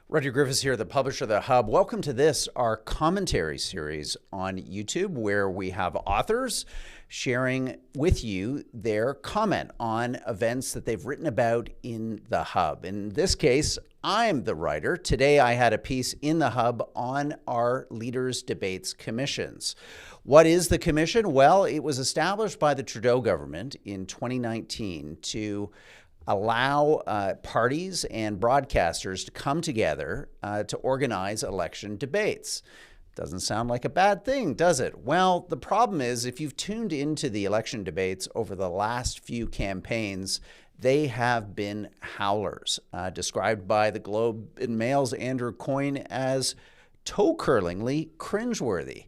Rudyard Griffiths here, the publisher of the Hub. Welcome to this, our commentary series on YouTube, where we have authors sharing with you their comment on events that they've written about in the Hub. In this case, I'm the writer. Today, I had a piece in the Hub on our Leaders Debates Commissions. What is the commission? Well, it was established by the Trudeau government in 2019 to allow parties and broadcasters to come together to organize election debates. Doesn't sound like a bad thing, does it? Well, the problem is if you've tuned into the election debates over the last few campaigns, they have been howlers, described by the Globe and Mail's Andrew Coyne as toe-curlingly cringeworthy.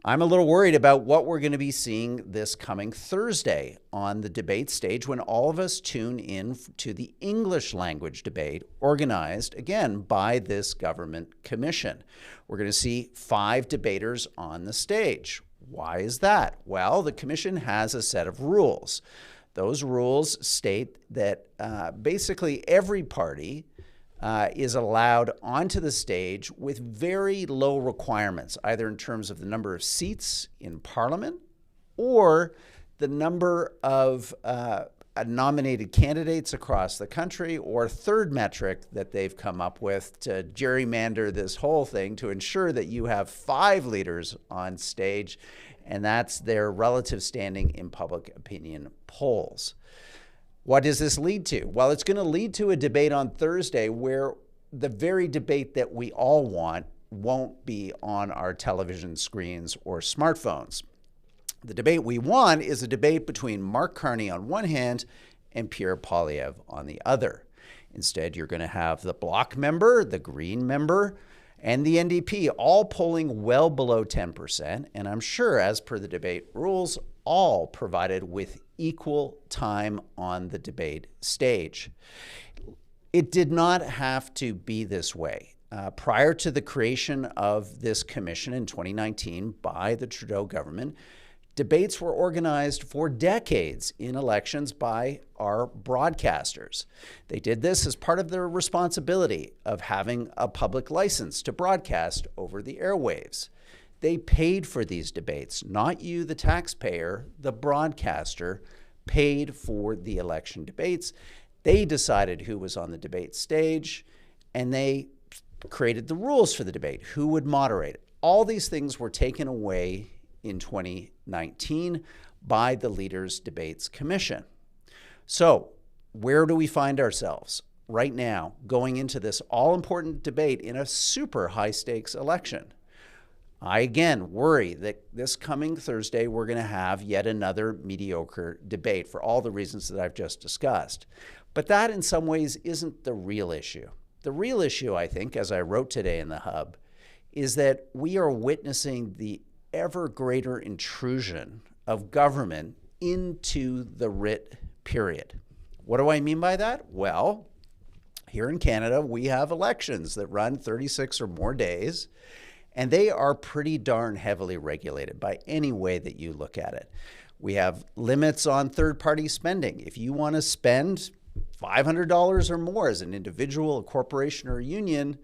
I'm a little worried about what we're going to be seeing this coming Thursday on the debate stage when all of us tune in to the English language debate organized, again, by this government commission. We're going to see 5 debaters on the stage. Why is that? Well, the commission has a set of rules. Those rules state that basically every party is allowed onto the stage with very low requirements, either in terms of the number of seats in Parliament or the number of nominated candidates across the country, or third metric that they've come up with to gerrymander this whole thing to ensure that you have 5 leaders on stage, and that's their relative standing in public opinion polls. What does this lead to? Well, it's going to lead to a debate on Thursday where the very debate that we all want won't be on our television screens or smartphones. The debate we want is a debate between Mark Carney on one hand and Pierre Poilievre on the other. Instead, you're going to have the Bloc member, the Green member, and the NDP all polling well below 10%, and I'm sure, as per the debate rules, all provided with equal time on the debate stage. It did not have to be this way. Prior to the creation of this commission in 2019 by the Trudeau government, debates were organized for decades in elections by our broadcasters. They did this as part of their responsibility of having a public license to broadcast over the airwaves. They paid for these debates, not you, the taxpayer. The broadcaster paid for the election debates. They decided who was on the debate stage, and they created the rules for the debate, who would moderate it. All these things were taken away in 2019 by the Leaders Debates Commission. So where do we find ourselves right now going into this all-important debate in a super high-stakes election? I, again, worry that this coming Thursday, we're going to have yet another mediocre debate for all the reasons that I've just discussed. But that, in some ways, isn't the real issue. The real issue, I think, as I wrote today in the Hub, is that we are witnessing the ever greater intrusion of government into the writ period. What do I mean by that? Well, here in Canada, we have elections that run 36 or more days, and they are pretty darn heavily regulated by any way that you look at it. We have limits on third-party spending. If you want to spend $500 or more as an individual, a corporation, or a union,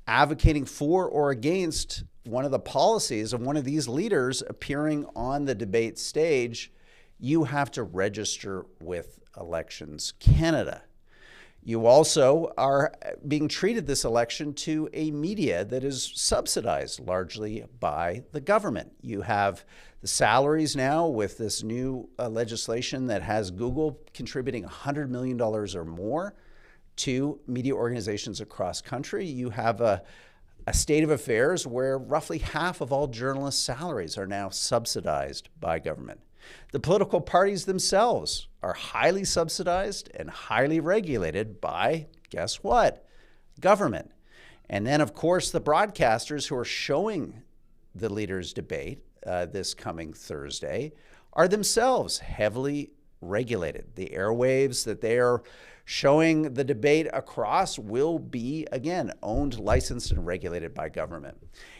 advocating for or against one of the policies of one of these leaders appearing on the debate stage, you have to register with Elections Canada. You also are being treated this election to a media that is subsidized largely by the government. You have the salaries now with this new legislation that has Google contributing $100 million or more to media organizations across country. You have a state of affairs where roughly half of all journalists' salaries are now subsidized by government. The political parties themselves are highly subsidized and highly regulated by, guess what? Government. And then, of course, the broadcasters who are showing the leaders' debate this coming Thursday are themselves heavily regulated. The airwaves that they are showing the debate across will be, again, owned, licensed, and regulated by government.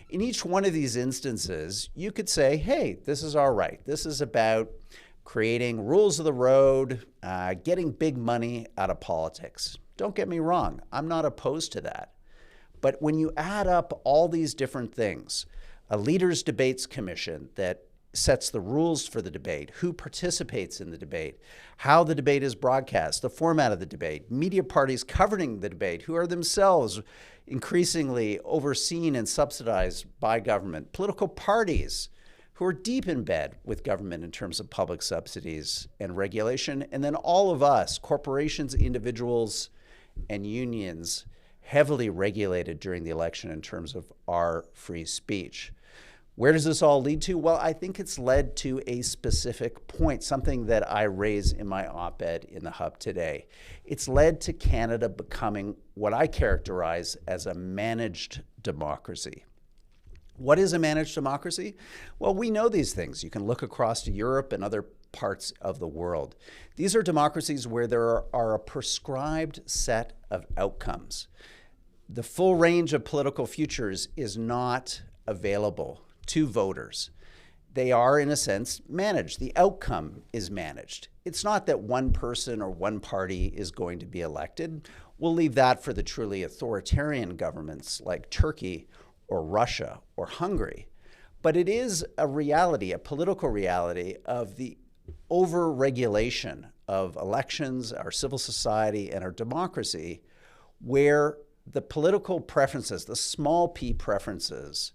In each one of these instances, you could say, hey, this is all right. This is about creating rules of the road, getting big money out of politics. Don't get me wrong, I'm not opposed to that. But when you add up all these different things, a leaders' debates commission that sets the rules for the debate, who participates in the debate, how the debate is broadcast, the format of the debate, media parties covering the debate, who are themselves increasingly overseen and subsidized by government, political parties who are deep in bed with government in terms of public subsidies and regulation, and then all of us, corporations, individuals, and unions, heavily regulated during the election in terms of our free speech. Where does this all lead to? Well, I think it's led to a specific point, something that I raise in my op-ed in the Hub today. It's led to Canada becoming what I characterize as a managed democracy. What is a managed democracy? Well, we know these things. You can look across to Europe and other parts of the world. These are democracies where there are a prescribed set of outcomes. The full range of political futures is not available to voters. They are, in a sense, managed. The outcome is managed. It's not that one person or one party is going to be elected. We'll leave that for the truly authoritarian governments like Turkey or Russia or Hungary. But it is a reality, a political reality of the over-regulation of elections, our civil society, and our democracy, where the political preferences, the small p preferences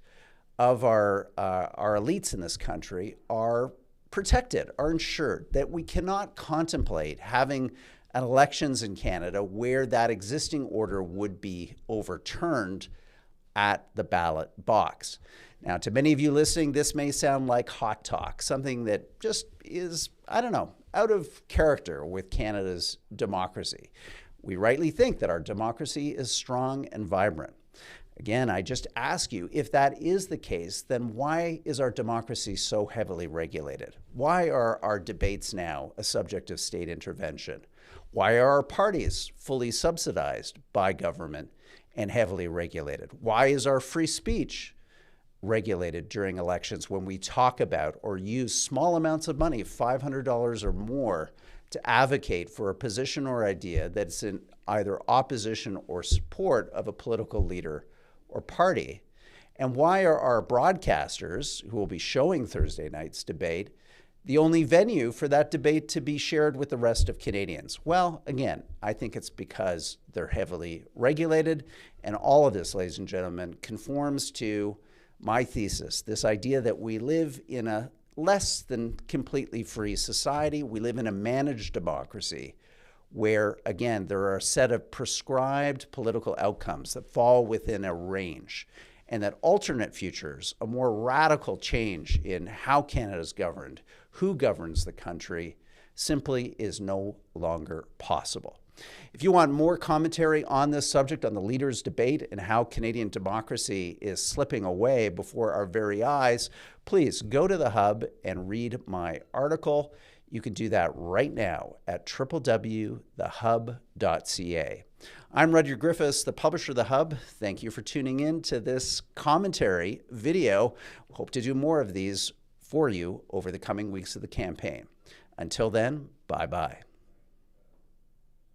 of our elites in this country are protected, are ensured, that we cannot contemplate having elections in Canada where that existing order would be overturned at the ballot box. Now, to many of you listening, this may sound like hot talk, something that just is, I don't know, out of character with Canada's democracy. We rightly think that our democracy is strong and vibrant. Again, I just ask you, if that is the case, then why is our democracy so heavily regulated? Why are our debates now a subject of state intervention? Why are our parties fully subsidized by government and heavily regulated? Why is our free speech regulated during elections when we talk about or use small amounts of money, $500 or more, to advocate for a position or idea that's in either opposition or support of a political leader or party? And why are our broadcasters, who will be showing Thursday night's debate, the only venue for that debate to be shared with the rest of Canadians? Well, again, I think it's because they're heavily regulated, and all of this, ladies and gentlemen, conforms to my thesis, this idea that we live in a less than completely free society. We live in a managed democracy where, again, there are a set of prescribed political outcomes that fall within a range, and that alternate futures, a more radical change in how Canada is governed, who governs the country, simply is no longer possible. If you want more commentary on this subject, on the leaders' debate and how Canadian democracy is slipping away before our very eyes, please go to the Hub and read my article. You can do that right now at www.thehub.ca. I'm Rudyard Griffiths, the publisher of the Hub. Thank you for tuning in to this commentary video. Hope to do more of these for you over the coming weeks of the campaign. Until then, bye-bye.